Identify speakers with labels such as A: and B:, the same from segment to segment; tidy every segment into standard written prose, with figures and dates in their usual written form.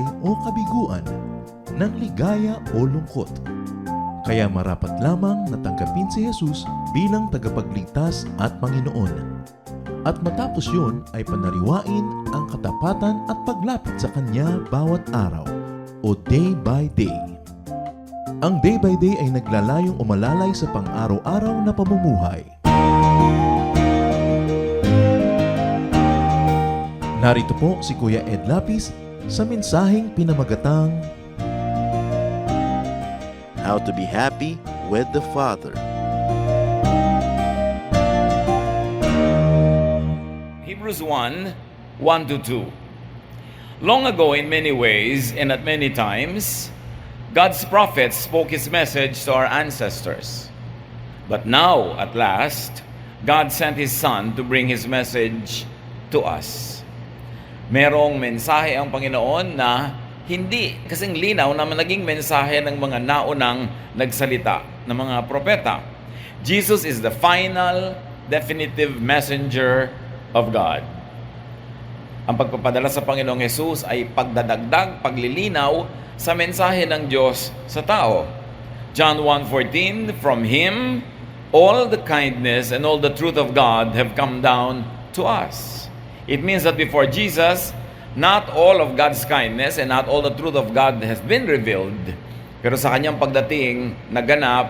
A: buhay o kabiguan, ng ligaya o lungkot. Kaya marapat lamang na tanggapin si Jesus bilang tagapagligtas at Panginoon. At matapos yun ay panariwain ang katapatan at paglapit sa Kanya bawat araw o day by day. Ang day by day ay naglalayong umalalay sa pang-araw-araw na pamumuhay. Narito po si Kuya Ed Lapis sa mensaheng pinamagatang
B: How to be happy with the Father.
C: Hebrews 1:1-2. Long ago, in many ways and at many times, God's prophets spoke His message to our ancestors. But now, at last, God sent His Son to bring His message to us. Merong mensahe ang Panginoon na hindi kasing linaw na naging mensahe ng mga naunang nagsalita, ng mga propeta. Jesus is the final, definitive messenger of God. Ang pagpapadala sa Panginoong Jesus ay pagdadagdag, paglilinaw sa mensahe ng Diyos sa tao. John 1:14, from Him, all the kindness and all the truth of God have come down to us. It means that before Jesus, not all of God's kindness and not all the truth of God has been revealed. Pero sa Kanyang pagdating, naganap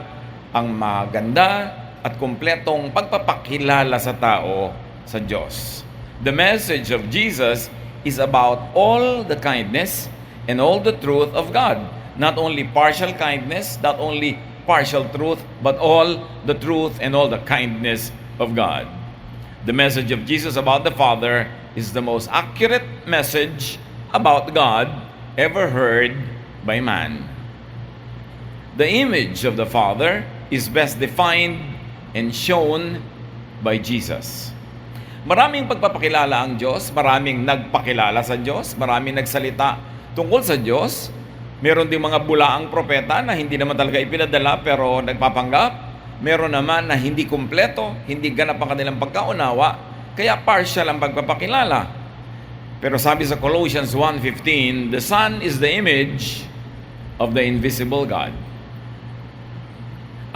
C: ang maganda at kumpletong pagpapakilala sa tao sa Diyos. The message of Jesus is about all the kindness and all the truth of God. Not only partial kindness, not only partial truth, but all the truth and all the kindness of God. The message of Jesus about the Father is the most accurate message about God ever heard by man. The image of the Father is best defined and shown by Jesus. Maraming pagpapakilala ang Diyos, maraming nagpakilala sa Diyos, maraming nagsalita tungkol sa Diyos. Meron ding mga bulaang propeta na hindi naman talaga ipinadala pero nagpapanggap. Meron naman na hindi kumpleto, hindi ganap ang kanilang pagkaunawa, kaya partial ang pagpapakilala. Pero sabi sa Colossians 1:15, the Son is the image of the invisible God.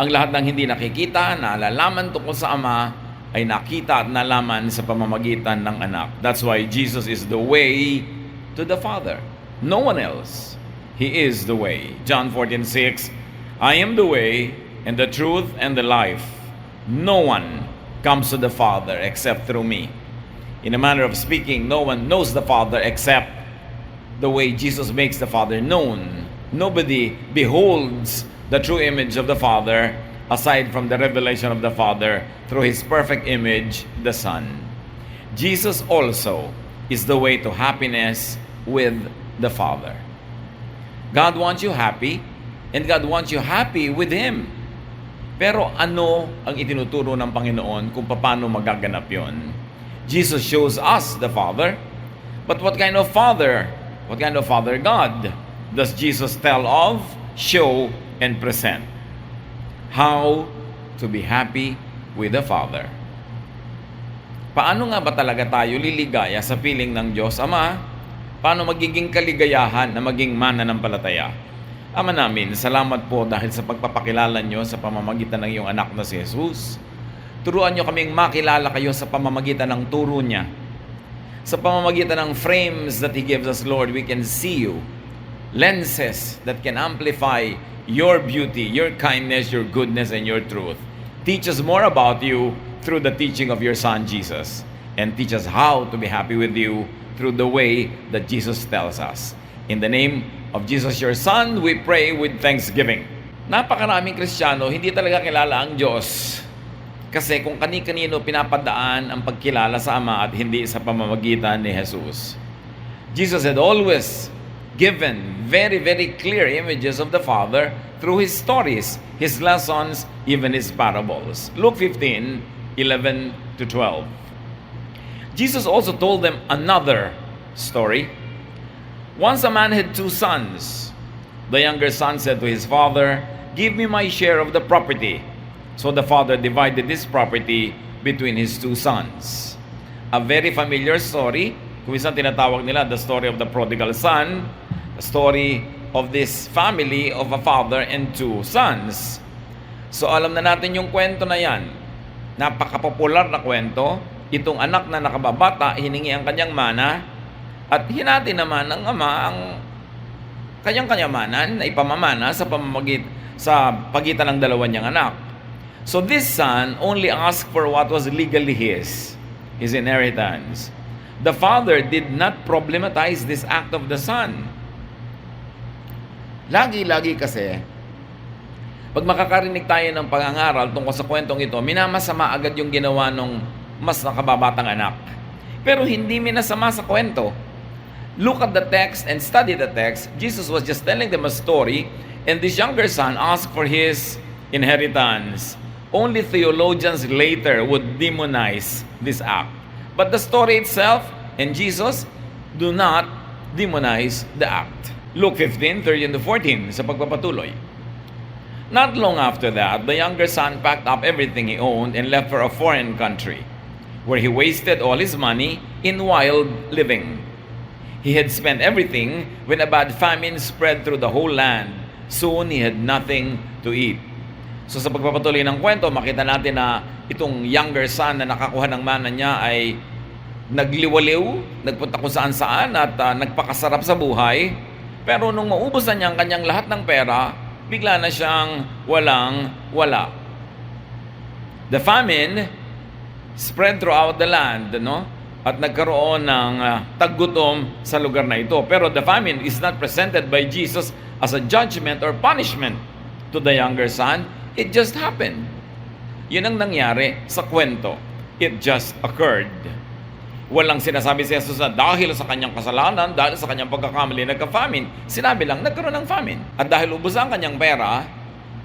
C: Ang lahat ng hindi nakikita, nalalaman tungkol sa Ama, ay nakita at nalaman sa pamamagitan ng anak. That's why Jesus is the way to the Father. No one else. He is the way. John 14:6, I am the way and the truth and the life. No one comes to the Father except through me. In a manner of speaking, no one knows the Father except the way Jesus makes the Father known. Nobody beholds the true image of the Father aside from the revelation of the Father through His perfect image, the Son. Jesus also is the way to happiness with the Father. God wants you happy, and God wants you happy with Him. Pero ano ang itinuturo ng Panginoon kung paano magaganap yon? Jesus shows us the Father. But what kind of Father? What kind of Father God does Jesus tell of, show, and present? How to be happy with the Father. Paano nga ba talaga tayo liligaya sa piling ng Diyos Ama? Paano magiging kaligayahan na maging mananampalataya? Ama namin, salamat po dahil sa pagpapakilala nyo sa pamamagitan ng iyong anak na si Jesus. Turuan nyo kaming makilala kayo sa pamamagitan ng turo niya. Sa pamamagitan ng frames that He gives us, Lord, we can see you. Lenses that can amplify your beauty, your kindness, your goodness, and your truth. Teach us more about you through the teaching of your Son, Jesus. And teach us how to be happy with you through the way that Jesus tells us. In the name of Jesus, your Son, we pray with thanksgiving. Napakaraming Kristiyano, hindi talaga kilala ang Diyos. Kasi kung kani-kanino pinapadaan ang pagkilala sa Ama at hindi sa pamamagitan ni Jesus. Jesus had always given very, very clear images of the Father through His stories, His lessons, even His parables. Luke 15:11-12. Jesus also told them another story. Once a man had 2 sons. The younger son said to his father, give me my share of the property. So the father divided his property between his 2 sons. A very familiar story. Kung minsan tinatawag nila the story of the prodigal son. The story of this family of a father and two sons. So alam na natin yung kwento na yan. Napaka-popular na kwento. Itong anak na nakababata, hiningi ang kanyang mana at hinati naman ng ama ang kanyang kanyamanan na ipamamana sa pagitan ng dalawa niyang anak. So this son only asked for what was legally his inheritance. The father did not problematize this act of the son. Lagi-lagi kasi, pag makakarinig tayo ng pangangaral tungkol sa kwentong ito, minamasama agad yung ginawa ng mas nakababatang anak. Pero hindi minasama sa kwento. Look at the text and study the text. Jesus was just telling them a story, and this younger son asked for his inheritance. Only theologians later would demonize this act. But the story itself and Jesus do not demonize the act. Luke 15:13-14 sa pagpapatuloy. Not long after that, the younger son packed up everything he owned and left for a foreign country, where he wasted all his money in wild living. He had spent everything when a bad famine spread through the whole land. Soon he had nothing to eat. So sa pagpapatuloy ng kwento, makita natin na itong younger son na nakakuha ng mana niya ay nagliwaliw, nagpunta kung saan-saan at nagpakasarap sa buhay. Pero nung maubos na niya ang kanyang lahat ng pera, bigla na siyang walang-wala. The famine spread throughout the land, no? At nagkaroon ng taggutom sa lugar na ito. Pero the famine is not presented by Jesus as a judgment or punishment to the younger son. It just happened. Yun ang nangyari sa kwento. It just occurred. Walang sinasabi si Jesus na dahil sa kanyang kasalanan, dahil sa kanyang pagkakamali, nagka-famine. Sinabi lang, nagkaroon ng famine. At dahil ubos ang kanyang pera,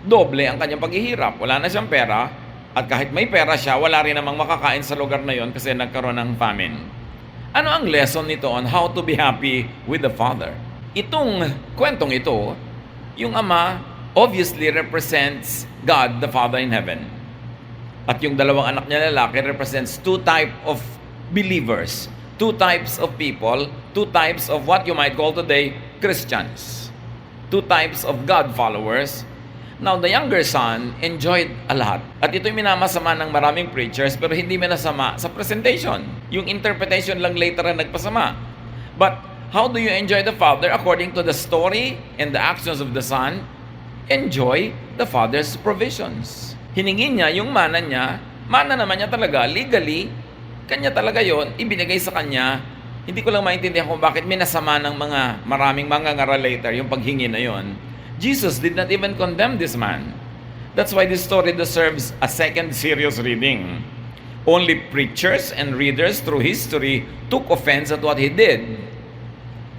C: doble ang kanyang paghihirap. Wala na siyang pera. At kahit may pera siya, wala rin namang makakain sa lugar na yon kasi nagkaroon ng famine. Ano ang lesson nito on how to be happy with the Father? Itong kwentong ito, yung ama obviously represents God the Father in heaven. At yung dalawang anak niya lalaki represents two type of believers, two types of people, two types of what you might call today Christians, two types of God followers. Now, the younger son enjoyed a lot. At ito'y minamasama ng maraming preachers pero hindi minasama sa presentation. Yung interpretation lang later ang nagpasama. But how do you enjoy the Father? According to the story and the actions of the Son, enjoy the Father's provisions. Hiningin niya yung mana naman niya talaga, legally, kanya talaga yon, ibinigay sa kanya. Hindi ko lang maintindihan kung bakit minasama ng maraming mangangaral later yung paghingi na yon. Jesus did not even condemn this man. That's why this story deserves a second serious reading. Only preachers and readers through history took offense at what he did.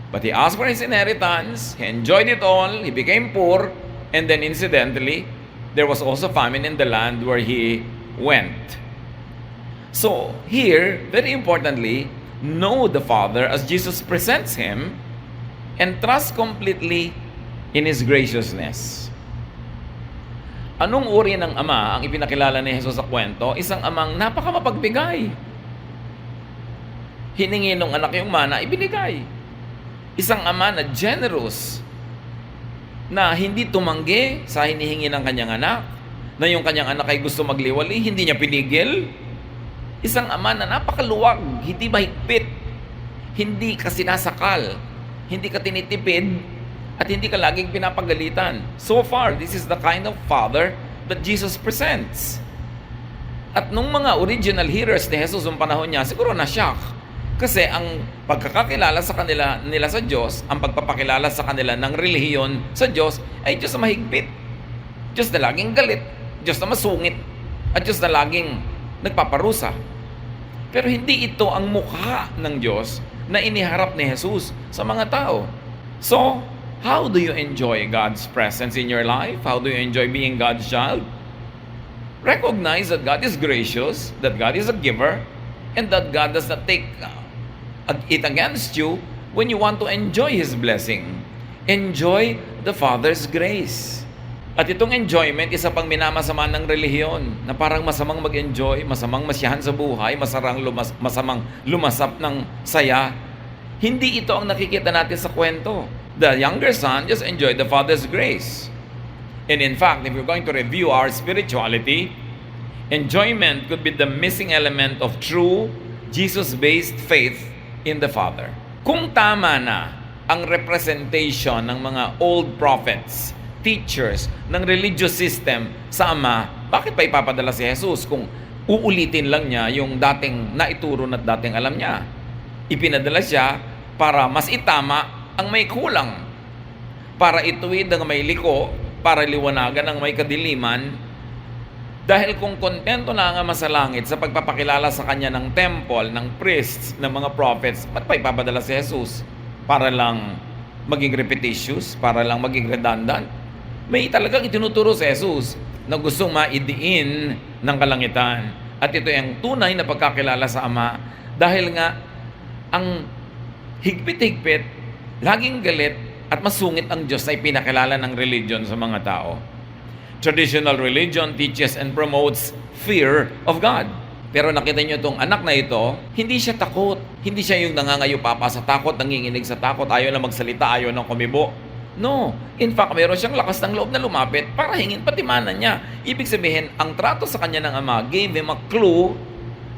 C: But he asked for his inheritance, he enjoyed it all, he became poor, and then incidentally, there was also famine in the land where he went. So here, very importantly, know the Father as Jesus presents him and trust completely in His graciousness. Anong uri ng ama ang ipinakilala ni Jesus sa kwento? Isang amang napakamapagbigay. Hiningi ng anak yung mana, ibinigay. Isang ama na generous, na hindi tumanggi sa hinihingi ng kanyang anak, na yung kanyang anak ay gusto magliwali, hindi niya pinigil. Isang ama na napakaluwag, hindi mahigpit, hindi ka sinasakal, hindi ka tinitipid, at hindi ka laging pinapagalitan. So far, this is the kind of Father that Jesus presents. At nung mga original hearers ni Jesus ng panahon niya, siguro na-shock. Kasi ang pagkakakilala sa nila sa Diyos, ang pagpapakilala sa kanila ng relihiyon sa Diyos, ay Diyos na mahigpit. Diyos na laging galit. Diyos na masungit. At Diyos na laging nagpaparusa. Pero hindi ito ang mukha ng Diyos na iniharap ni Jesus sa mga tao. So, how do you enjoy God's presence in your life? How do you enjoy being God's child? Recognize that God is gracious, that God is a giver, and that God does not take it against you when you want to enjoy His blessing. Enjoy the Father's grace. At itong enjoyment, isa pang minamasama ng relihiyon, na parang masamang mag-enjoy, masamang masiyahan sa buhay, masamang lumasap ng saya. Hindi ito ang nakikita natin sa kwento. The younger son just enjoyed the father's grace. And in fact, if you're going to review our spirituality, enjoyment could be the missing element of true Jesus-based faith in the Father. Kung tama na ang representation ng mga old prophets, teachers ng religious system sa Ama, bakit pa ipapadala si Jesus kung uulitin lang niya yung dating naituro at dating alam niya? Ipinadala siya para mas itama ang may kulang, para ituwid ang may liko, para liwanagan ang may kadiliman. Dahil kung kontento na ang Ama sa langit sa pagpapakilala sa kanya ng temple, ng priests, ng mga prophets, ba't pa ipapadala si Jesus? Para lang maging repetitious? Para lang maging redundant? May talagang itinuturo si Jesus na gustong maidiin ng kalangitan. At ito ang tunay na pagkakilala sa Ama dahil nga ang higpit-higpit, laging galit at masungit ang Diyos ay pinakilala ng religion sa mga tao. Traditional religion teaches and promotes fear of God. Pero nakita niyo itong anak na ito, hindi siya takot. Hindi siya yung nangangayupapa sa takot, nanginginig sa takot, ayaw na magsalita, ayaw na kumibo. No. In fact, meron siyang lakas ng loob na lumapit para hingin patimanan niya. Ibig sabihin, ang trato sa kanya ng Ama gave him a clue,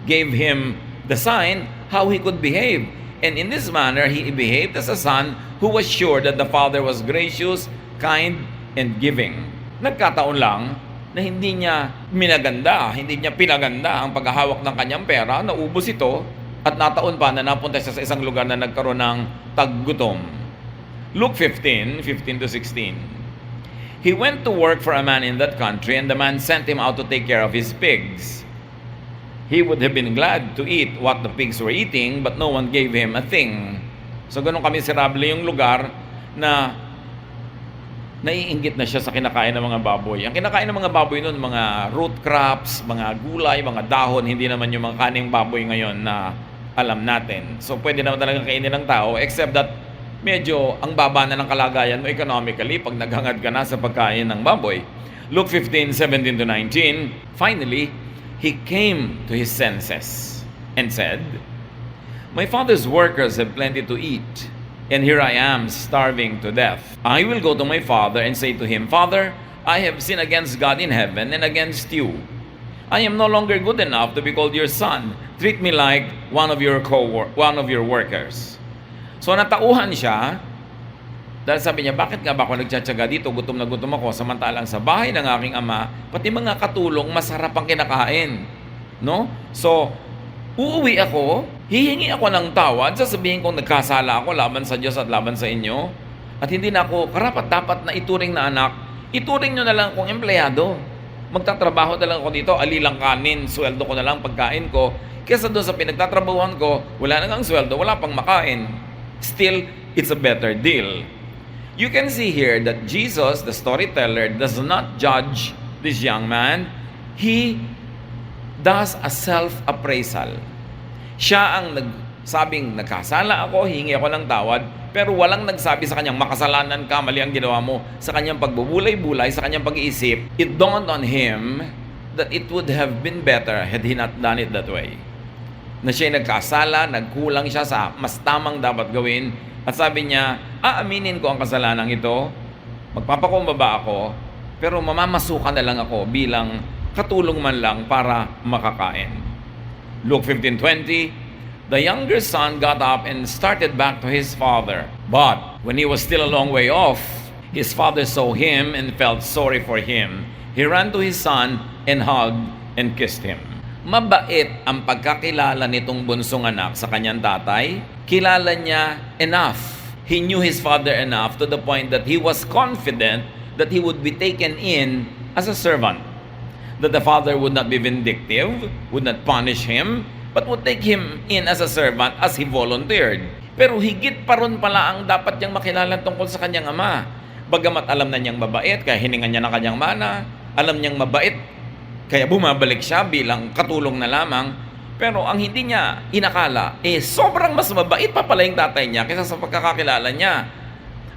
C: gave him the sign how he could behave. And in this manner, he behaved as a son who was sure that the Father was gracious, kind, and giving. Nagkataon lang na hindi niya minaganda, hindi niya pinaganda ang paghahawak ng kanyang pera, naubos ito, at nataon pa na napunta siya sa isang lugar na nagkaroon ng taggutom. Luke 15:15-16. He went to work for a man in that country, and the man sent him out to take care of his pigs. He would have been glad to eat what the pigs were eating, but no one gave him a thing. So ganun kamiserable yung lugar na naiinggit na siya sa kinakain ng mga baboy. Ang kinakain ng mga baboy noon, mga root crops, mga gulay, mga dahon, hindi naman yung mga kaning baboy ngayon na alam natin. So pwede naman talaga kainin ng tao, except that medyo ang baba na ng kalagayan mo economically pag naghangad ka na sa pagkain ng baboy. Luke 15:17-19, finally, he came to his senses and said, "My father's workers have plenty to eat, and here I am starving to death. I will go to my father and say to him, Father, I have sinned against God in heaven and against you. I am no longer good enough to be called your son. Treat me like one of your workers." So natauhan siya dahil sabi niya, bakit nga ba ako nagtsatsaga dito? Gutom na gutom ako, samantalang sa bahay ng aking ama, pati mga katulong masarap ang kinakain. No? So, uuwi ako, hihingi ako ng tawad, sasabihin kong nagkasala ako laban sa Diyos at laban sa inyo, at hindi na ako karapat-dapat na ituring na anak, ituring nyo na lang akong empleyado. Magtatrabaho na lang ako dito, alilang kanin, sweldo ko na lang pagkain ko, kesa doon sa pinagtatrabahuan ko, wala nang sweldo, wala pang makain. Still, it's a better deal. You can see here that Jesus, the storyteller, does not judge this young man. He does a self-appraisal. Siya ang nagsabing, nagkasala ako, hingi ako ng tawad, pero walang nagsabi sa kanyang, makasalanan ka, mali ang ginawa mo. Sa kanyang pagbubulay-bulay, sa kanyang pag-iisip, it dawned on him that it would have been better had he not done it that way. Na siya'y nagkasala, nagkulang siya sa mas tamang dapat gawin, at sabi niya, aaminin ko ang kasalanan ito, magpapakumbaba ako, pero mamamasukan na lang ako bilang katulong man lang para makakain. Luke 15:20, the younger son got up and started back to his father. But when he was still a long way off, his father saw him and felt sorry for him. He ran to his son and hugged and kissed him. Mabait ang pagkakilala nitong bunsong anak sa kanyang tatay. Kilala niya enough. He knew his father enough to the point that he was confident that he would be taken in as a servant. That the father would not be vindictive, would not punish him, but would take him in as a servant as he volunteered. Pero higit pa ron pala ang dapat niyang makilala tungkol sa kanyang ama. Bagamat alam na niyang mabait, kaya hiningan niya ng kanyang mana, alam niyang mabait, kaya bumabalik siya bilang katulong na lamang. Pero ang hindi niya inakala, sobrang mas mabait pa pala yung tatay niya kaysa sa pagkakakilala niya.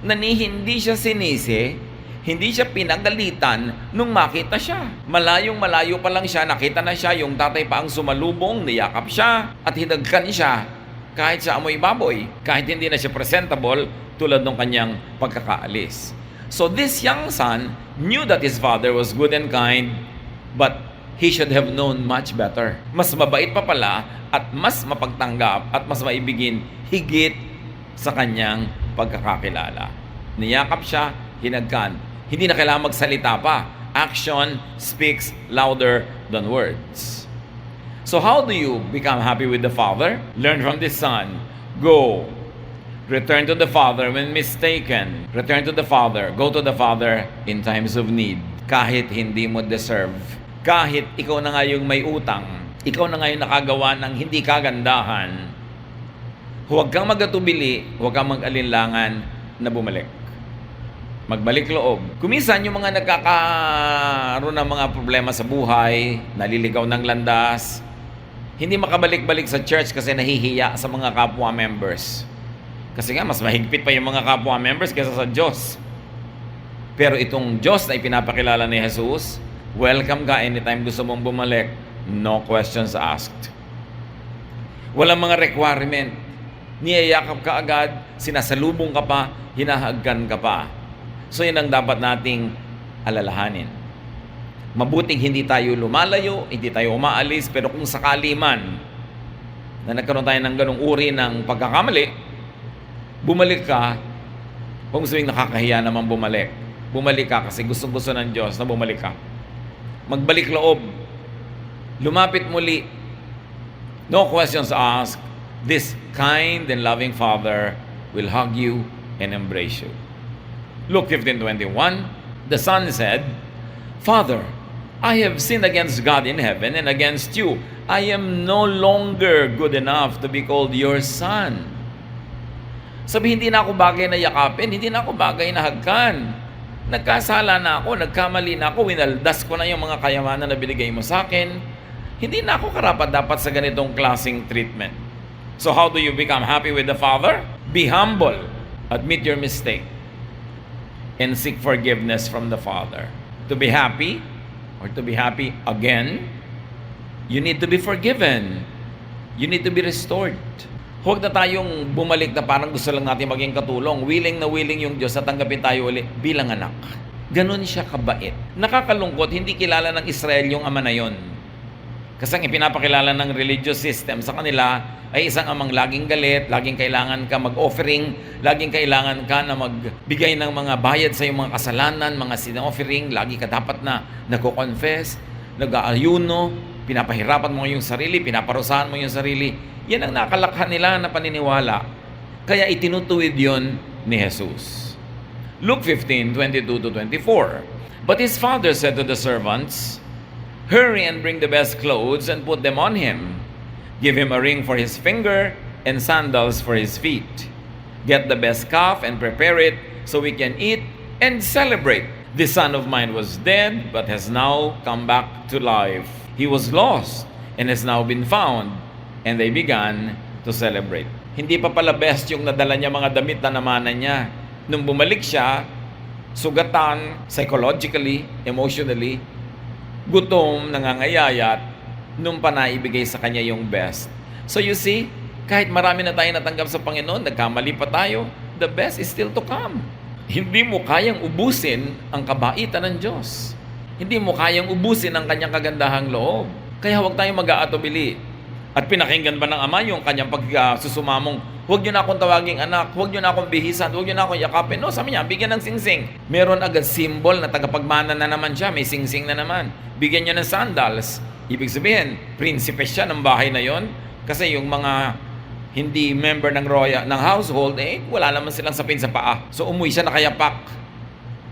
C: Na hindi siya sinisi, hindi siya pinagalitan nung makita siya. Malayong malayo pa lang siya, nakita na siya, yung tatay pa ang sumalubong, niyakap siya at hinagkan siya. kahit sa amoy baboy, kahit hindi na siya presentable tulad ng kanyang pagkakaalis. So this young son knew that his father was good and kind, but he should have known much better. Mas mabait pa pala at mas mapagtanggap at mas maibigin higit sa kanyang pagkakakilala. Niyakap siya, hinagkan. Hindi na kailangan magsalita pa. Action speaks louder than words. So how do you become happy with the Father? Learn from the Son. Go. Return to the Father when mistaken. Return to the Father. Go to the Father in times of need. Kahit hindi mo deserve. Kahit ikaw na nga yung may utang. Ikaw na nga yung nakagawa ng hindi kagandahan. Huwag kang magatubili. Huwag kang mag-alinlangan na bumalik. Magbalik loob. Kumisan yung mga nagkakaroon ng mga problema sa buhay, naliligaw ng landas, hindi makabalik-balik sa church kasi nahihiya sa mga kapwa members. Kasi nga, mas mahigpit pa yung mga kapwa members kaysa sa Diyos. Pero itong Diyos na ipinapakilala ni Jesus, welcome ka anytime gusto mong bumalik. No questions asked. Walang mga requirement. Niyayakap ka agad, sinasalubong ka pa, hinahagkan ka pa. So yun ang dapat nating alalahanin. Mabuting hindi tayo lumalayo, hindi tayo umaalis, pero kung sakali man na nagkaroon tayo ng ganong uri ng pagkakamali, bumalik ka, kung sabing nakakahiya naman bumalik. Bumalik ka kasi gustong-gusto ng Diyos na bumalik ka. Magbalik loob. Lumapit muli. No questions asked. This kind and loving Father will hug you and embrace you. Luke 15:21, the son said, Father, I have sinned against God in heaven and against you. I am no longer good enough to be called your son. Sabi, hindi na ako bagay na yakapin, hindi na ako bagay na hagkan. Nagkasala na ako, nagkamali na ako, winaldas ko na yung mga kayamanan na binigay mo sa akin. Hindi na ako karapat-dapat sa ganitong klaseng treatment. So how do you become happy with the Father? Be humble. Admit your mistake. And seek forgiveness from the Father. To be happy, or to be happy again, you need to be forgiven. You need to be restored. Huwag na tayong bumalik na parang gusto lang natin maging katulong. Willing na willing yung Diyos na tanggapin tayo ulit bilang anak. Ganon siya kabait. Nakakalungkot, hindi kilala ng Israel yung ama na yon. Kasi ang ipinapakilala ng religious system sa kanila ay isang amang laging galit, laging kailangan ka mag-offering, laging kailangan ka na magbigay ng mga bayad sa iyong mga kasalanan, mga sin-offering, lagi ka dapat na nagko-confess, nag-aayuno, pinapahirapan mo yung sarili, pinaparusahan mo yung sarili. Yan ang nakalakha nila na paniniwala. Kaya itinutuwid yon ni Jesus. Luke 15:22-24. But his father said to the servants, Hurry and bring the best clothes and put them on him. Give him a ring for his finger and sandals for his feet. Get the best calf and prepare it so we can eat and celebrate. This son of mine was dead but has now come back to life. He was lost and has now been found. And they began to celebrate. Hindi pa pala best yung nadala niya mga damit na namanan niya. Nung bumalik siya, sugatan, psychologically, emotionally, gutom, nangangayayat, nung pa naibigay sa kanya yung best. So you see, kahit marami na tayo natanggap sa Panginoon, nagkamali pa tayo, the best is still to come. Hindi mo kayang ubusin ang kabaitan ng Diyos. Hindi mo kayang ubusin ang kanyang kagandahang loob. Kaya huwag tayong mag-aatubili. At pinakinggan ba ng Ama yung kanyang pagsusumamong, huwag nyo na akong tawaging anak, huwag nyo na akong bihisan, huwag nyo na akong yakapin. No, sabi niya, bigyan ng singsing. Meron agad symbol na tagapagmana na naman siya, may singsing na naman. Bigyan nyo ng sandals. Ibig sabihin, prinsipe siya ng bahay na yon. Kasi yung mga hindi member ng royal, ng household, wala naman silang sapin sa paa. So umuwi siya nakayapak.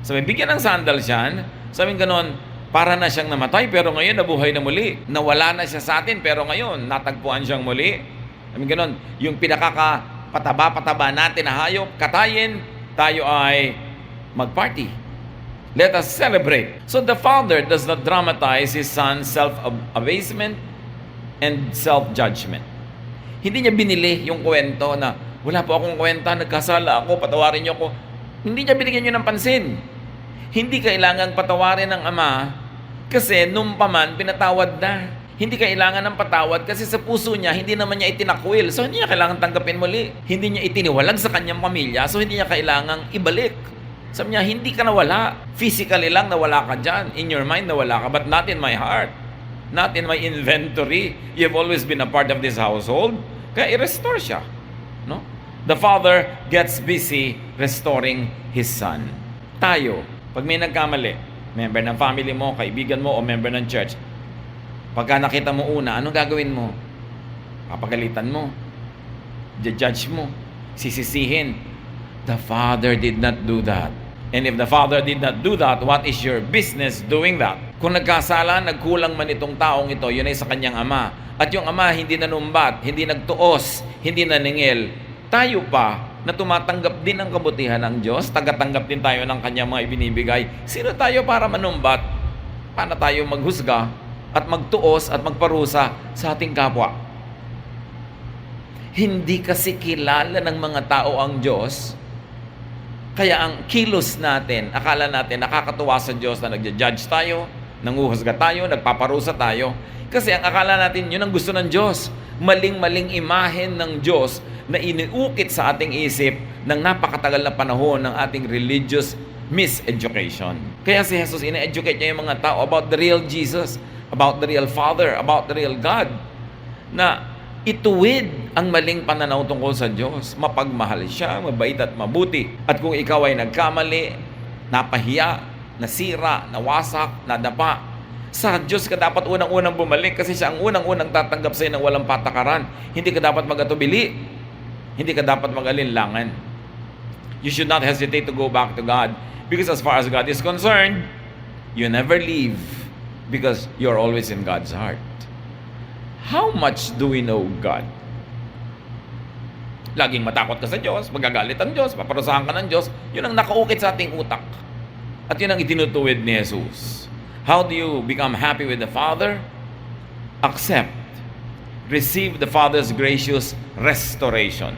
C: Sabi, bigyan ng sandals yan. Sabi ganon, para na siyang namatay pero ngayon nabuhay na muli. Nawala na siya sa atin pero ngayon natagpuan siyang muli. Sabi ganon, yung pinakakapataba-pataba natin na hayop, katayin, tayo ay magparty. Let us celebrate. So the Father does not dramatize His Son's self-abasement and self-judgment. Hindi niya binili yung kwento na, wala po akong kwenta, nagkasala ako, patawarin niyo ako. Hindi niya binigyan niyo ng pansin. Hindi kailangang patawarin ng Ama kasi nung paman pinatawad na. Hindi kailangan ng patawad kasi sa puso niya, hindi naman niya itinakwil. So, hindi niya kailangan tanggapin muli. Hindi niya itiniwalag sa kanyang pamilya, so hindi niya kailangang ibalik. Sabi niya, hindi ka nawala. Physically lang nawala ka dyan. In your mind nawala ka, but not in my heart. Not in my inventory. You've always been a part of this household. Kaya i-restore siya. No? The Father gets busy restoring His Son. Tayo, pag may nagkamali, member ng family mo, kaibigan mo, o member ng church, pagka nakita mo una, anong gagawin mo? Papagalitan mo. Judge mo. Sisisihin. The Father did not do that. And if the Father did not do that, what is your business doing that? Kung nagkasala, nagkulang man itong taong ito, yun ay sa kanyang ama. At yung ama hindi nanumbat, hindi nagtuos, hindi naningil. Tayo pa, na tumatanggap din ng kabutihan ng Diyos, tagatanggap din tayo ng kanyang mga ibinibigay. Sino tayo para manumbat? Paano tayo maghusga at magtuos at magparusa sa ating kapwa? Hindi kasi kilala ng mga tao ang Diyos. Kaya ang kilos natin, akala natin nakakatuwa sa Diyos na nagja-judge tayo, nanguhusga tayo, nagpaparusa tayo. Kasi ang akala natin, yun ang gusto ng Diyos. Maling-maling imahen ng Diyos na iniukit sa ating isip ng napakatagal na panahon ng ating religious miseducation. Kaya si Jesus, ina-educate niya yung mga tao about the real Jesus, about the real Father, about the real God, na ituwid ang maling pananaw tungkol sa Diyos. Mapagmahal siya, mabait at mabuti. At kung ikaw ay nagkamali, napahiya, nasira, nawasak, nadapa, sa Diyos ka dapat unang-unang bumalik kasi siya ang unang-unang tatanggap sa'yo ng walang patakaran. Hindi ka dapat mag-atubili. Hindi ka dapat mag-alinlangan. You should not hesitate to go back to God because as far as God is concerned, you never leave because you're always in God's heart. How much do we know God? Laging matakot ka sa Diyos, magagalit ang Diyos, paparusahan ka ng Diyos, yun ang nakaukit sa ating utak. At yun ang itinutuwid ni Jesus. How do you become happy with the Father? Accept. Receive the Father's gracious restoration.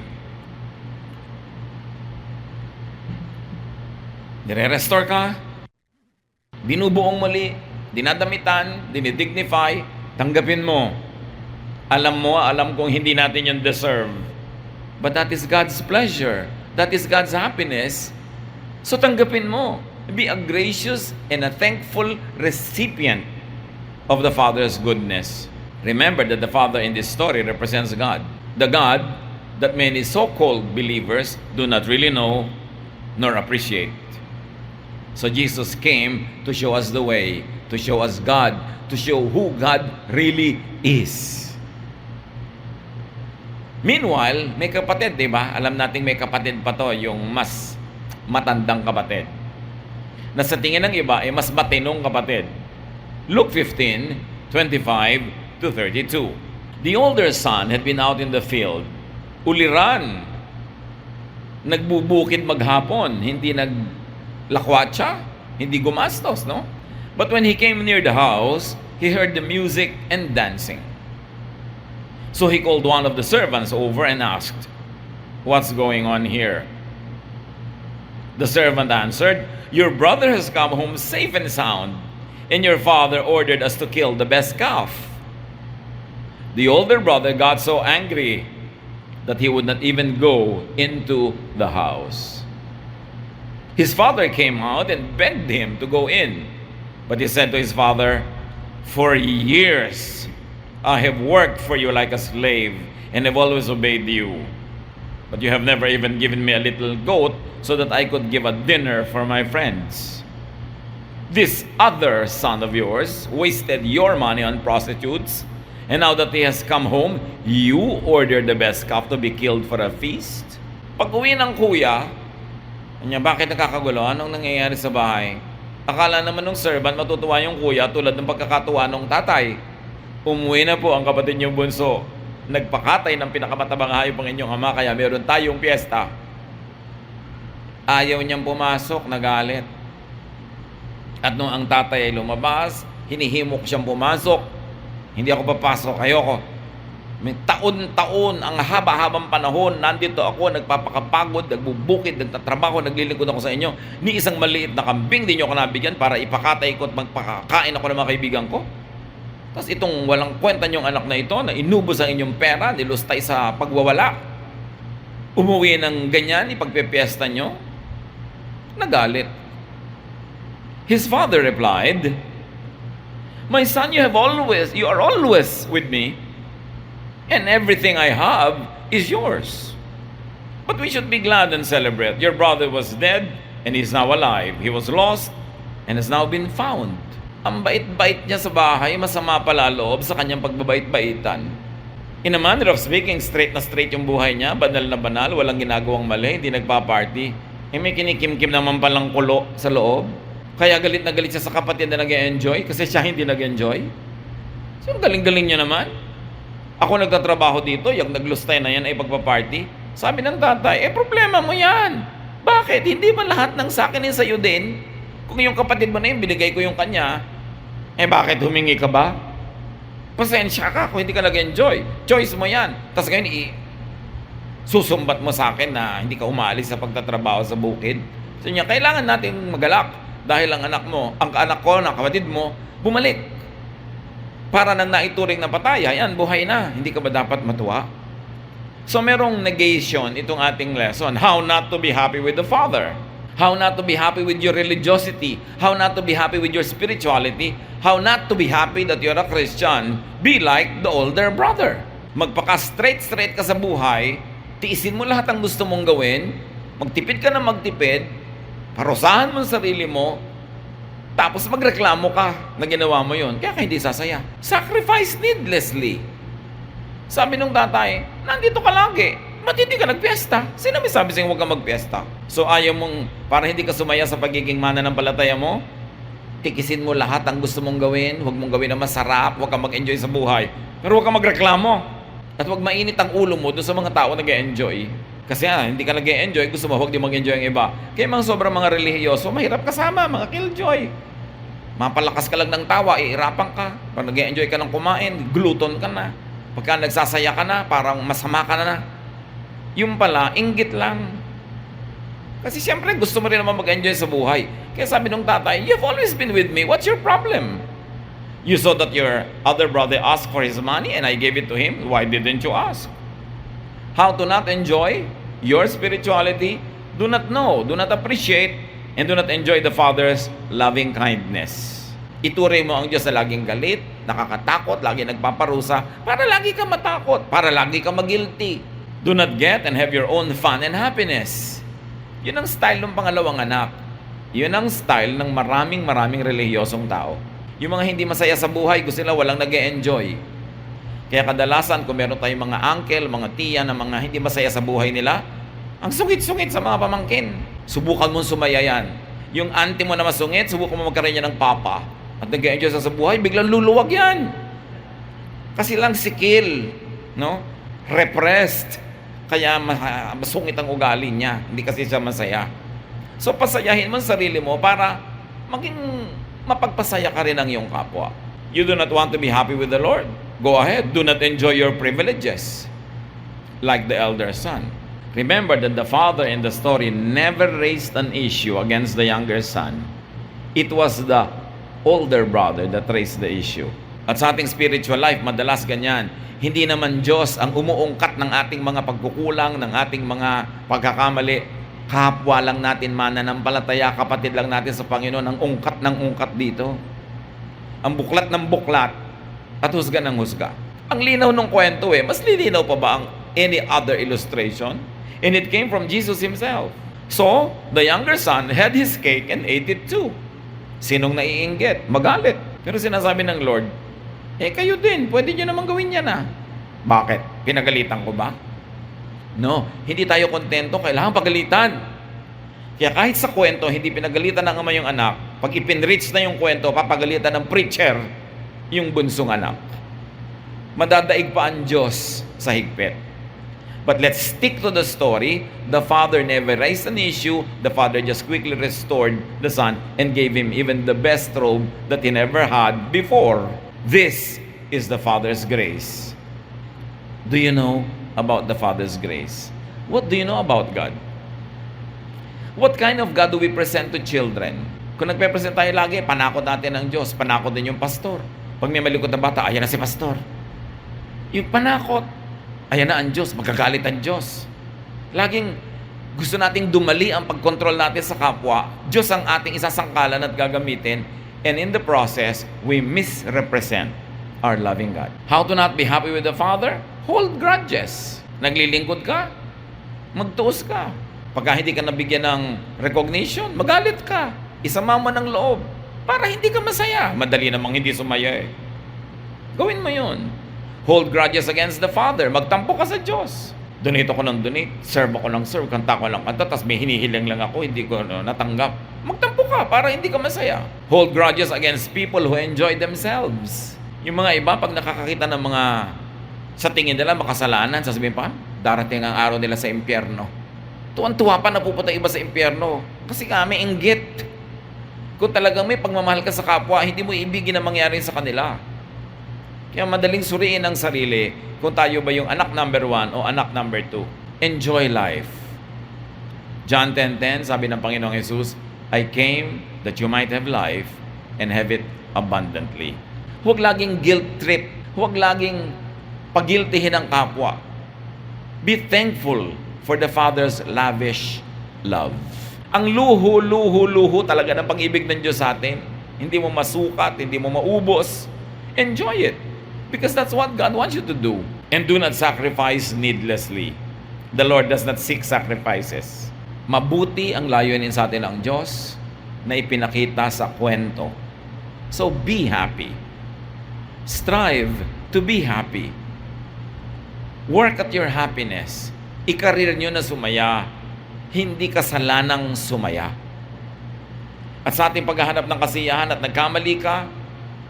C: Nire-restore ka, binubuong muli, dinadamitan, dinidignify, tanggapin mo. Alam kong hindi natin yun deserve. But that is God's pleasure. That is God's happiness. So tanggapin mo. Be a gracious and a thankful recipient of the Father's goodness. Remember that the Father in this story represents God. The God that many so-called believers do not really know nor appreciate. So Jesus came to show us the way, to show us God, to show who God really is. Meanwhile, may kapatid, di ba? Alam nating may kapatid pa to, yung mas matandang kapatid. Na sa tingin ng iba, ay mas matinong kapatid. Luke 15:25 to 32. The older son had been out in the field. Uliran. Nagbubukid maghapon. Hindi naglakwatsa. Hindi gumastos, no? But when he came near the house, he heard the music and dancing. So he called one of the servants over and asked, "What's going on here?" The servant answered, "Your brother has come home safe and sound, and your father ordered us to kill the best calf." The older brother got so angry that he would not even go into the house. His father came out and begged him to go in. But he said to his father, "For years I have worked for you like a slave and have always obeyed you. But you have never even given me a little goat so that I could give a dinner for my friends. This other son of yours wasted your money on prostitutes, and now that he has come home, you ordered the best calf to be killed for a feast?" Pag-uwi ng kuya, kanya, bakit nakakagulo? Anong nangyayari sa bahay? Akala naman ng servant matutuwa yung kuya tulad ng pagkakatuwa ng tatay. Umuwi na po ang kapatid niyong bunso. Nagpakatay ng pinakamatabang hayop ang inyong ama, kaya meron tayong piyesta. Ayaw niyang pumasok, nagalit. At nung ang tatay ay lumabas, hinihimok siyang pumasok. Hindi ako papasok, ayoko. May taon-taon, ang haba-habang panahon, nandito ako, nagpapakapagod, nagbubukid, nagtatrabaho, naglilingkod ako sa inyo. Ni isang maliit na kambing, di niyo ako nabigyan para ipakatay ko at magpakakain ako ng mga kaibigan ko. Tapos itong walang kwenta niyong anak na ito, na inubos ang inyong pera, nilustay sa pagwawala, umuwi ng ganyan, ipagpepiesta niyo, nagalit. His father replied, "My son, you are always with me, and everything I have is yours. But we should be glad and celebrate. Your brother was dead, and he is now alive. He was lost, and has now been found." Ang bait-bait niya sa bahay, masama pala loob sa kanyang pagbabait-baitan. In a manner of speaking, straight na straight yung buhay niya, banal na banal, walang ginagawang mali, hindi nagpa-party. May kinikim-kim naman palang kulo sa loob. Kaya galit na galit siya sa kapatid na nag-e-enjoy kasi siya hindi nag-enjoy. So, galing-galing niya naman. Ako nagtatrabaho dito, yung naglustay na yan ay pagpa-party. Sabi ng tatay, problema mo yan. Bakit? Hindi ba lahat ng sa akin yung sa'yo din? Kung yung kapatid mo na yun, binigay ko yung kanya, bakit humingi ka ba? Pasensya ka kung hindi ka nag-enjoy. Choice mo yan. Tapos ngayon, susumbat mo sa akin na hindi ka umaalis sa pagtatrabaho sa bukid. So niya, kailangan natin magalak dahil ang anak mo, ang anak ko, ang kapatid mo, bumalik. Para nang naituring na pataya, yan, buhay na. Hindi ka ba dapat matuwa? So merong negation itong ating lesson. How not to be happy with the Father. How not to be happy with your religiosity. How not to be happy with your spirituality. How not to be happy that you're a Christian. Be like the older brother. Magpaka-straight ka sa buhay. Tiisin mo lahat ang gusto mong gawin. Magtipid ka na magtipid. Parusahan mo ang sarili mo. Tapos magreklamo ka na ginawa mo yun. Kaya ka hindi sasaya. Sacrifice needlessly. Sabi nung tatay, nandito ka lagi. Ba't hindi ka nagpiesta? Sino may sabi sa'yo huwag ka magpiesta? So ayaw mong, para hindi ka sumaya sa pagiging mananampalataya mo, tikisin mo lahat ang gusto mong gawin, huwag mong gawin na masarap, huwag kang mag-enjoy sa buhay. Pero huwag kang magreklamo. At huwag mainit ang ulo mo doon sa mga tao na nag-enjoy. Kasi hindi ka nag-enjoy, gusto mo huwag di mag-enjoy ang iba. Kaya mga sobrang mga relihiyoso, mahirap kasama, mga killjoy. Mapalakas ka lang ng tawa, iirapan ka. Pag nag-enjoy ka ng kumain, glutton ka na. Pagka nagsasaya ka na, parang masama ka na. Yung pala, inggit lang. Kasi siyempre, gusto mo rin naman mag-enjoy sa buhay. Kaya sabi nung tatay, you've always been with me. What's your problem? You saw that your other brother asked for his money and I gave it to him. Why didn't you ask? How to not enjoy your spirituality? Do not know, do not appreciate, and do not enjoy the Father's loving kindness. Ituring mo ang Diyos na laging galit, nakakatakot, lagi nagpaparusa, para lagi ka matakot, para lagi ka mag-guilty. Do not get and have your own fun and happiness. Yun ang style ng pangalawang anak. Yun ang style ng maraming relihiyosong tao. Yung mga hindi masaya sa buhay, gusto nila walang nag-e-enjoy. Kaya kadalasan, kung meron tayong mga uncle, mga tiya na mga hindi masaya sa buhay nila, ang sungit-sungit sa mga pamangkin. Subukan mong sumaya yan. Yung auntie mo na masungit, subukan mo magkaroon niya ng papa. At nag-e-enjoy sa buhay, biglang luluwag yan. Kasi lang sikil, no? Repressed. Kaya masungit ang ugali niya. Hindi kasi siya masaya. So, pasayahin mo ang sarili mo para maging mapagpasaya ka rin ang iyong kapwa. You do not want to be happy with the Lord? Go ahead. Do not enjoy your privileges like the elder son. Remember that the father in the story never raised an issue against the younger son. It was the older brother that raised the issue. At sa ating spiritual life, madalas ganyan. Hindi naman Diyos ang umuungkat ng ating mga pagkukulang, ng ating mga pagkakamali. Kapwa lang natin mananampalataya, kapatid lang natin sa Panginoon ang ungkat ng ungkat dito. Ang buklat ng buklat at husga ng husga. Ang linaw ng kwento mas lilinaw pa ba ang any other illustration? And it came from Jesus Himself. So, the younger son had his cake and ate it too. Sinong naiinggit? Magalit. Pero sinasabi ng Lord, kayo din, pwede nyo naman gawin yan Bakit? Pinagalitan ko ba? No, hindi tayo kontento, kailangan pagalitan. Kaya kahit sa kwento, hindi pinagalitan ng ama yung anak, pag ipinreach na yung kwento, papagalitan ng preacher yung bunsong anak. Madadaig pa ang Diyos sa higpit. But let's stick to the story. The father never raised an issue. The father just quickly restored the son and gave him even the best robe that he never had before. This is the Father's grace. Do you know about the Father's grace? What do you know about God? What kind of God do we present to children? Kung nagpe-present tayo lagi, panakot natin ng Diyos, panakot din yung pastor. Pag may malikot na bata, ayan na si pastor. Yung panakot, ayan na ang Diyos, magagalit ang Diyos. Laging gusto nating dumali ang pagkontrol natin sa kapwa. Diyos ang ating isasangkalan at gagamitin. And in the process, we misrepresent our loving God. How to not be happy with the Father? Hold grudges. Naglilingkod ka, magtuos ka. Pagka hindi ka nabigyan ng recognition, magalit ka. Isama mo ng loob para hindi ka masaya. Madali namang hindi sumaya eh. Gawin mo yun. Hold grudges against the Father. Magtampo ka sa Diyos. Donate ako ng donate, serve ako ng serve, kanta ko ng kanta, tapos may hinihiling lang ako, hindi ko natanggap. Magtampo ka para hindi ka masaya. Hold grudges against people who enjoy themselves. Yung mga iba, pag nakakakita ng mga sa tingin nila makasalanan, sasabihin pa, darating ang araw nila sa impyerno. Tuwan-tuwa pa napupunta iba sa impyerno. Kasi kami inggit. Kung talagang may pagmamahal ka sa kapwa, hindi mo ibigin na mangyari sa kanila. Kaya madaling suriin ang sarili kung tayo ba yung anak number 1 o anak number 2. Enjoy life. John 10:10, sabi ng Panginoong Jesus, I came that you might have life and have it abundantly. Huwag laging guilt trip. Huwag laging pagiltihin ang kapwa. Be thankful for the Father's lavish love. Ang luho talaga ng pag-ibig ng Diyos sa atin. Hindi mo masukat, hindi mo maubos. Enjoy it. Because that's what God wants you to do. And do not sacrifice needlessly. The Lord does not seek sacrifices. Mabuti ang layunin sa atin ng Diyos na ipinakita sa kwento. So be happy. Strive to be happy. Work at your happiness. Ikarir nyo na sumaya. Hindi kasalanang sumaya. At sa ating paghahanap ng kasiyahan at nagkamali ka,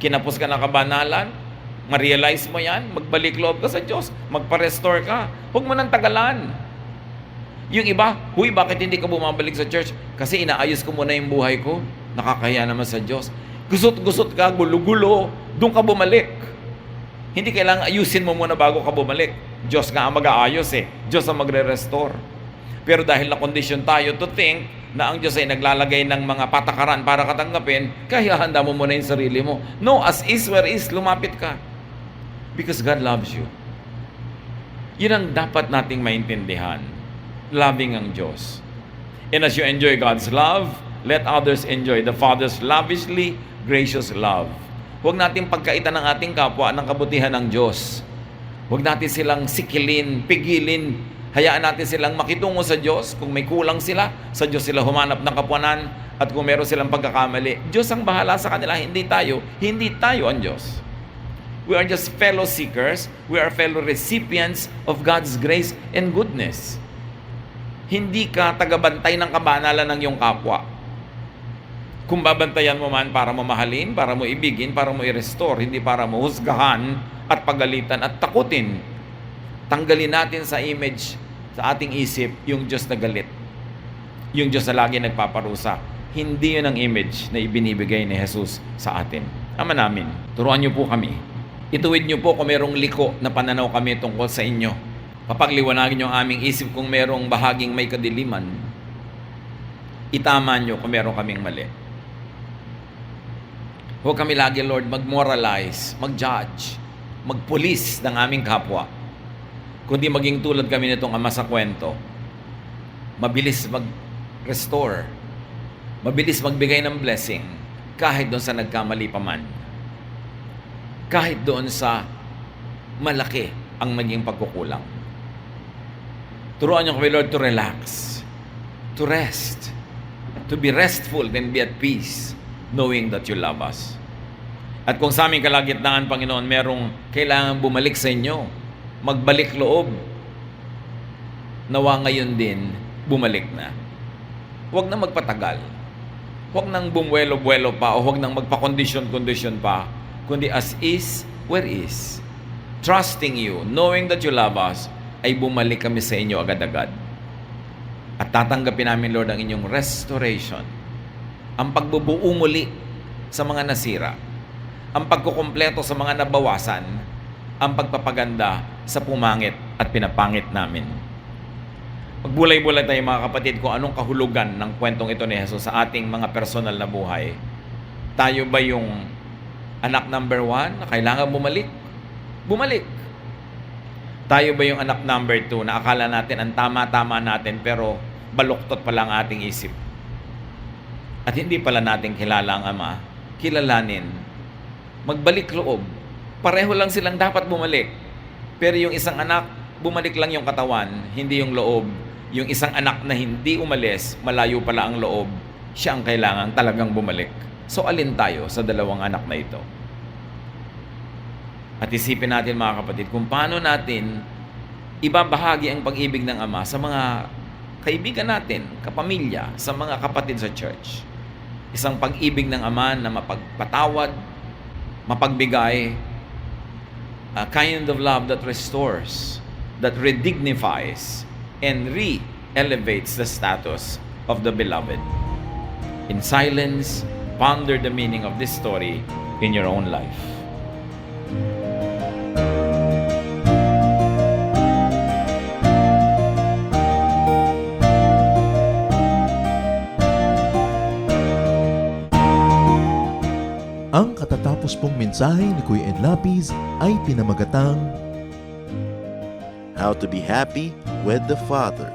C: kinapos ka ng kabanalan, ma-realize mo yan, magbalik loob ka sa Diyos, magpa-restore ka. Huwag mo nang tagalan. Yung iba, huy, bakit hindi ka bumabalik sa church? Kasi inaayos ko muna yung buhay ko. Nakakahiya naman sa Diyos. Gusot-gusot ka, gulo-gulo, doon ka bumalik. Hindi kailangan ayusin mo muna bago ka bumalik. Diyos nga ang mag-aayos eh. Diyos ang magre-restore. Pero dahil na-condition tayo to think na ang Diyos ay naglalagay ng mga patakaran para katanggapin, kaya handa mo muna yung sarili mo. No, as is where is, lumapit ka. Because God loves you. Yun ang dapat nating maintindihan. Loving ang Diyos. And as you enjoy God's love, let others enjoy the Father's lavishly gracious love. Huwag natin pagkaitan ng ating kapwa ng kabutihan ng Diyos. Huwag natin silang sikilin, pigilin. Hayaan natin silang makitungo sa Diyos. Kung may kulang sila, sa Diyos sila humanap ng kapwanan. At kung meron silang pagkakamali, Diyos ang bahala sa kanila, hindi tayo. Hindi tayo ang Diyos. We are just fellow seekers. We are fellow recipients of God's grace and goodness. Hindi ka tagabantay ng kabanalan ng iyong kapwa. Kung babantayan mo man para mamahalin, para mo ibigin, para mo i-restore, hindi para mo husgahan at pagalitan at takutin. Tanggalin natin sa image, sa ating isip, yung Diyos na galit. Yung Diyos na lagi nagpaparusa. Hindi yun ang image na ibinibigay ni Jesus sa atin. Ama namin, turuan niyo po kami. Ituwid niyo po kung merong liko na pananaw kami tungkol sa inyo. Papagliwanagin niyo ang aming isip kung merong bahaging may kadiliman. Itama niyo kung meron kaming mali. Huwag kami lagi, Lord, mag-moralize, mag-judge, mag-police ng aming kapwa. Kundi maging tulad kami nitong ama sa kwento. Mabilis mag-restore. Mabilis magbigay ng blessing kahit doon sa nagkamali pa man. Kahit doon sa malaki ang naging pagkukulang. Turuan niyo kami, Lord, to relax, to rest, to be restful and be at peace, knowing that you love us. At kung sa aming kalagitnaan, Panginoon, merong kailangan bumalik sa inyo, magbalik loob, nawa ngayon din, bumalik na. Huwag na magpatagal. Huwag nang bumwelo-buwelo pa o huwag nang magpa-condition-condition pa, kundi as is, where is. Trusting you, knowing that you love us, ay bumalik kami sa inyo agad-agad. At tatanggapin namin, Lord, ang inyong restoration. Ang pagbubuo muli sa mga nasira. Ang pagkukumpleto sa mga nabawasan. Ang pagpapaganda sa pumangit at pinapangit namin. Magbulay-bulay tayo, mga kapatid, kung anong kahulugan ng kwentong ito ni Jesus sa ating mga personal na buhay. Tayo ba yung Anak number 1 na kailangan bumalik. Bumalik. Tayo ba yung anak number 2 na akala natin ang tama-tama natin pero baluktot pala ang ating isip? At hindi pala natin kilala ang Ama, kilalanin. Magbalik loob. Pareho lang silang dapat bumalik. Pero yung isang anak, bumalik lang yung katawan, hindi yung loob. Yung isang anak na hindi umalis, malayo pala ang loob, siya ang kailangan talagang bumalik. So alin tayo sa dalawang anak na ito? At isipin natin mga kapatid kung paano natin ibabahagi ang pag-ibig ng Ama sa mga kaibigan natin, kapamilya, sa mga kapatid sa church. Isang pag-ibig ng Ama na mapagpatawad, mapagbigay, a kind of love that restores, that redignifies, and re-elevates the status of the beloved. In silence, ponder the meaning of this story in your own life.
A: Ang katatapos pong mensahe ni Kuya Ed Lapis ay pinamagatang
B: How to be happy with the Father.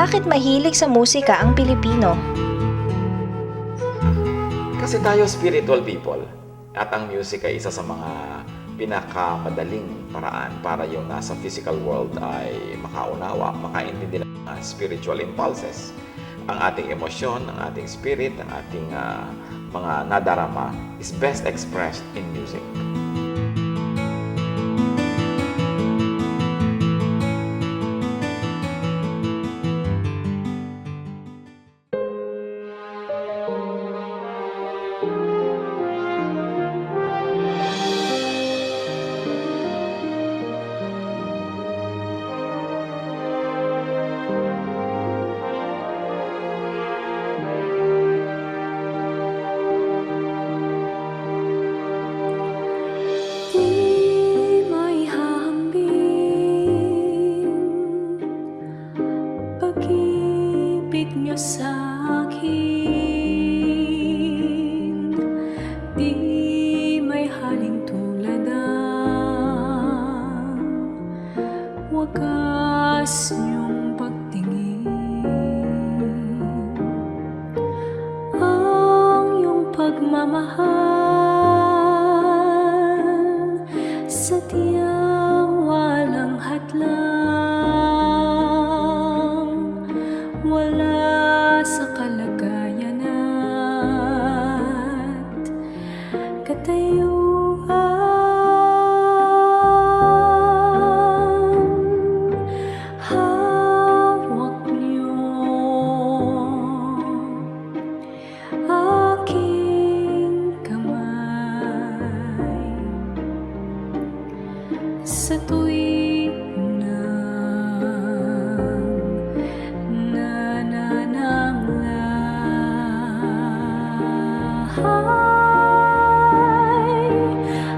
D: Bakit mahilig sa musika ang Pilipino?
E: Kasi tayo spiritual people at ang music ay isa sa mga pinakamadaling paraan para yung nasa physical world ay makaunawa, makaintindi ng mga spiritual impulses. Ang ating emosyon, ang ating spirit, ang ating mga nadarama is best expressed in music.
F: Di may hahambing pag-ibig niyo sa akin. Di may haling tulad ang wagas niyong pagtingin. Ang iyong pagmamahal sadyang walang hadlang, wala sa kalagayan at katayuan. Hawak niyo aking kamay sa tuwing nanananglahay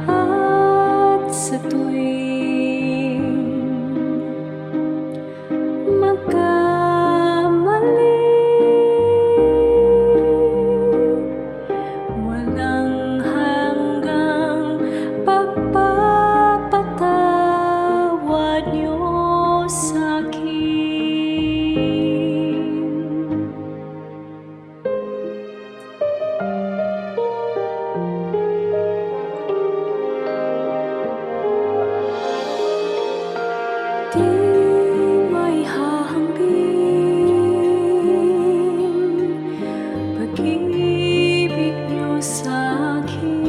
F: at sa tuwing magkamali. Walang hanggang pagpapatawad niyo sa'kin. Di may hahambing pag-ibig niyo sa'kin.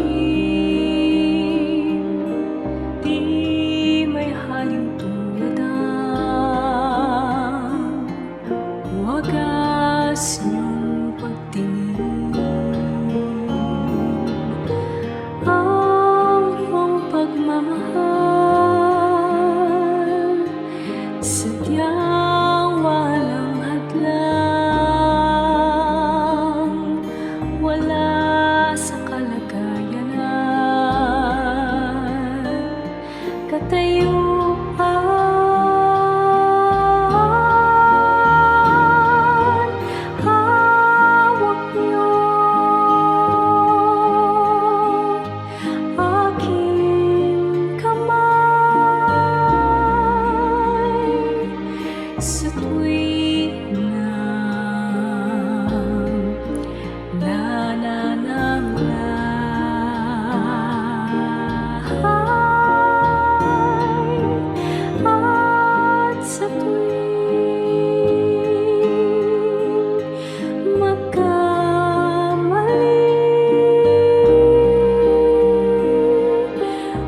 F: Di may haling tulad ang wagas niyong pagtingin. Ang iyong pagmamahal sadyang walang hadlang, wala sa kalagayan at katayuan. Hawak niyo aking kamay sa tuwing nanananglahay at sa tuwing magkamali.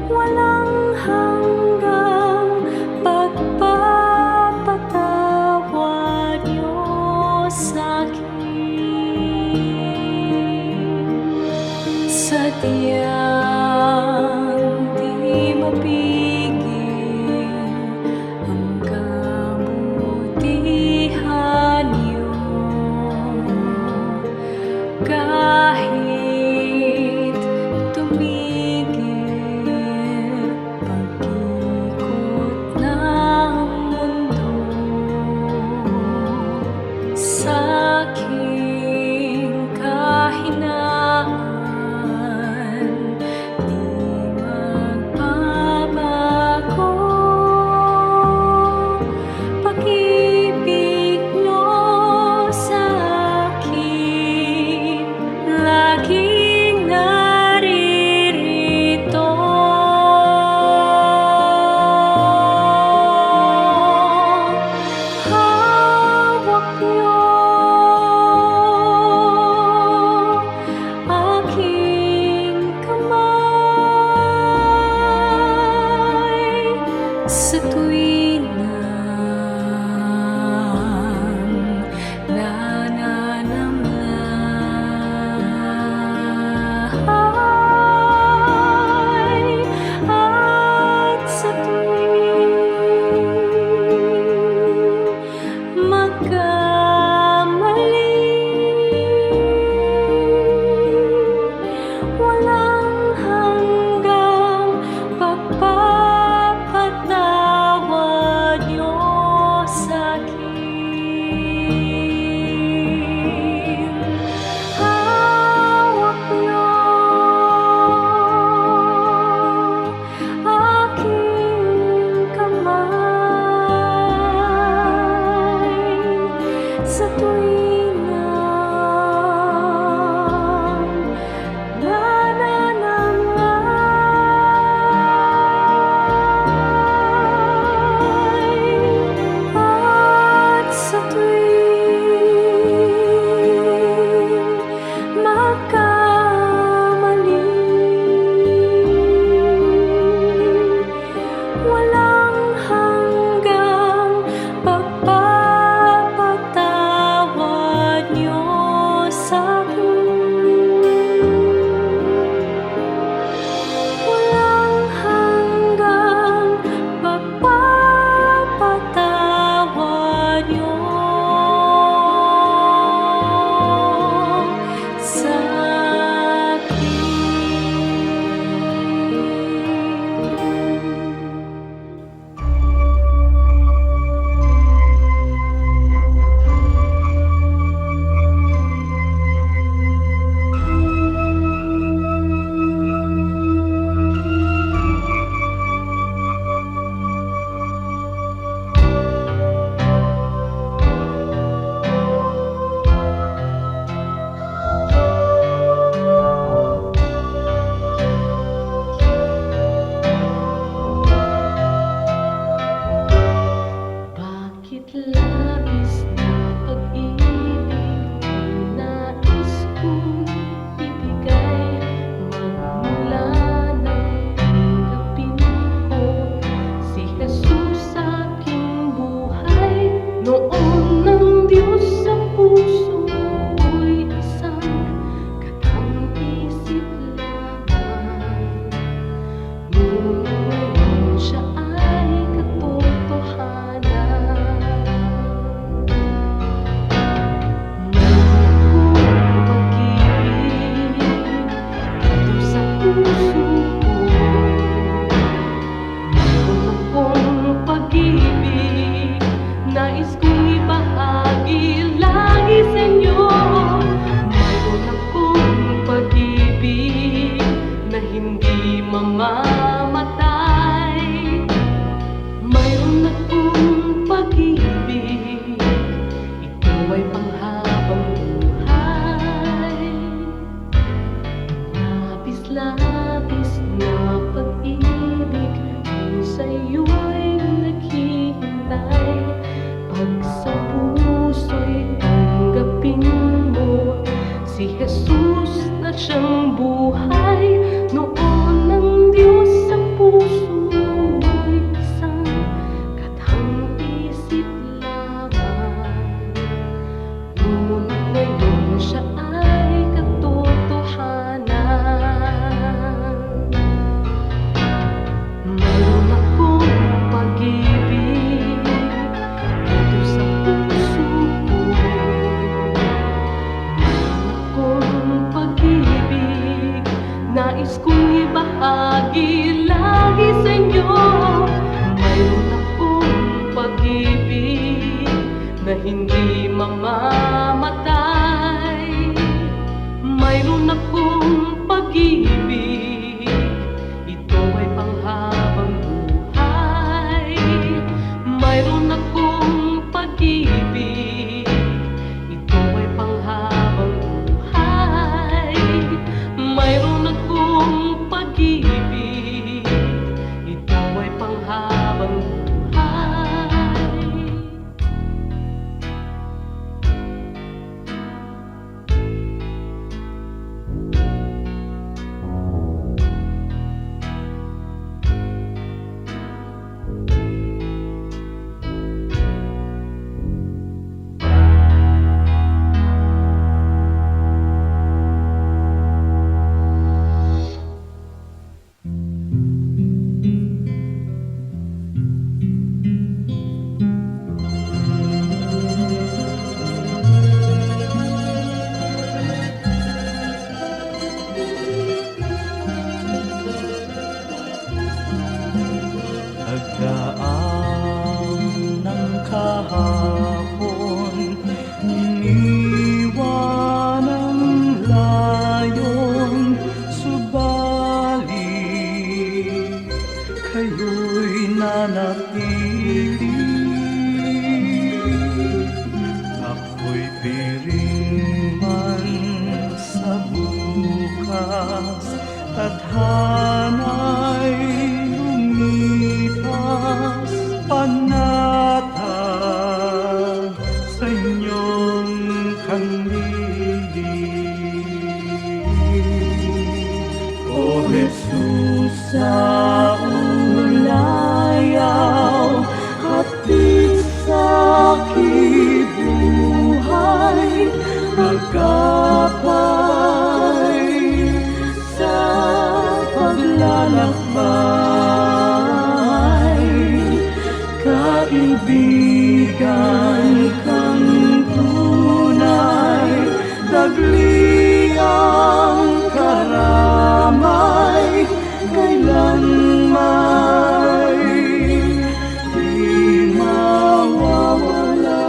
F: Walang hanggang pagpapatawad niyo sa'kin. Sadyang di mapigil ang kabutihan niyo, kahit tumigil pag-ikot ng mundo. Sa'king kahinaan ngayon siya ay katotohanan. Mayroon akong pag-ibig dito sa puso ko. Mayroon akong pag-ibig, nais kong ibahagi lagi sa inyo. Mayroon akong pag-ibig na hindi mamamatay. Mayroon akong pag-ibig, ito ay panghabang buhay. Labis-labis na pag-ibig kung sa'yo'y naghihintay. Pag sa puso'y tanggapin mo si Jesus na siyang buhay. Noon ang Diyos sa puso'y isang katang isip lamang. Ngunit ngayon siya ay katotohanan. Mayroon akong pag-ibig dito sa puso ko. Mayroon akong pag-ibig, nais kong ibahagi lagi sa inyo. Mayroon akong pag-ibig na hindi mamamatay. Mayroon akong pag-ibig, ito ay panghabang buhay. Mayroon akong pag-ibig, ito ay panghabang buhay. Mayroon akong pag-ibig, ito ay panghabang buhay.
G: Pagdaan ng kahapon, iniwan ang layon, subalit kayo'y nanatili. Ako'y piring man sa bukas, tadhana'y lumipas, panatag sa inyong kanlili. O Jesus, sa ulayaw, hatid sa aking buhay, agapay sa paglalakbay. Kaibigan kang tunay, dagli ang karamay, kailanman di mawawala.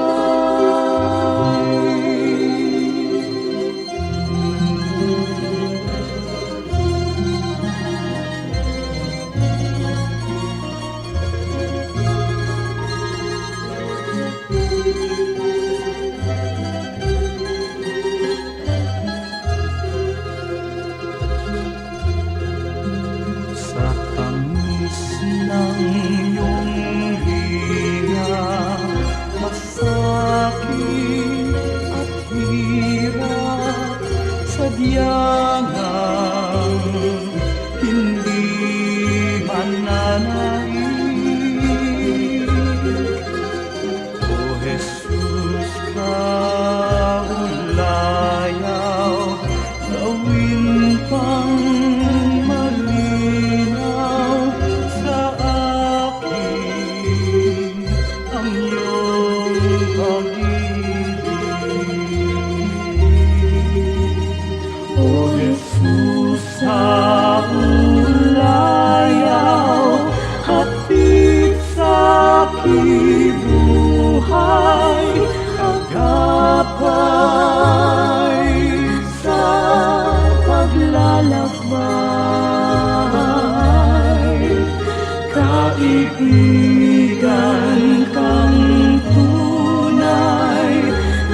G: kaibigan kang tunay,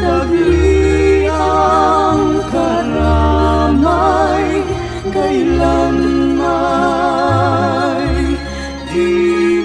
G: dagli ang karamay, kailan may di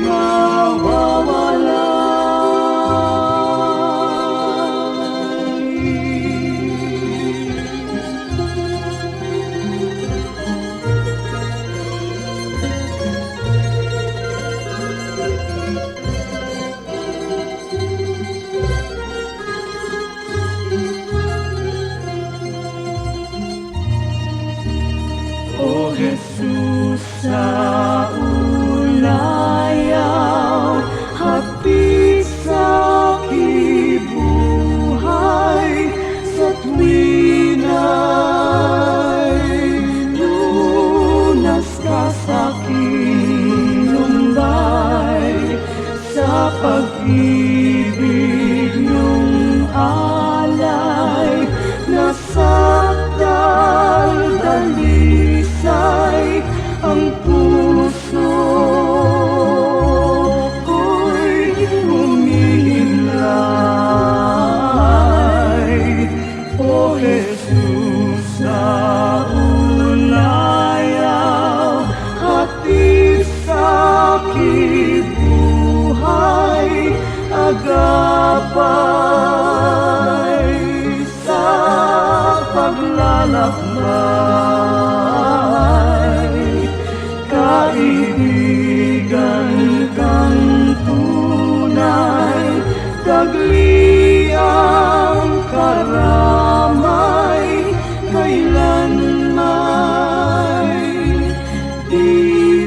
G: O Jesus, sa ulayaw, hapit sa kibuhay, sa tuwina'y lunas ka sa kinumbay, sa pag-ibig niyong alay, nasakdal dalisay ang puso ko'y humihimlay. O Jesus, sa ulayaw, hatid sa kibuhay, agapay sa paglalakbay, kaibigan kang tunay, dagli ang karamay, kailan may di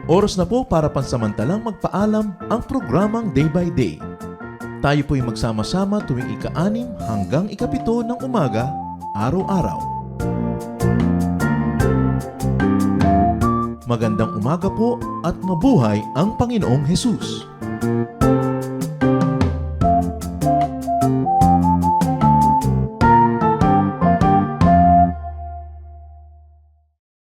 A: Oras na po para pansamantalang magpaalam ang programang Day by Day. Tayo po'y magsama-sama tuwing ika-6 hanggang ika-7 ng umaga, araw-araw. Magandang umaga po at mabuhay ang Panginoong Hesus!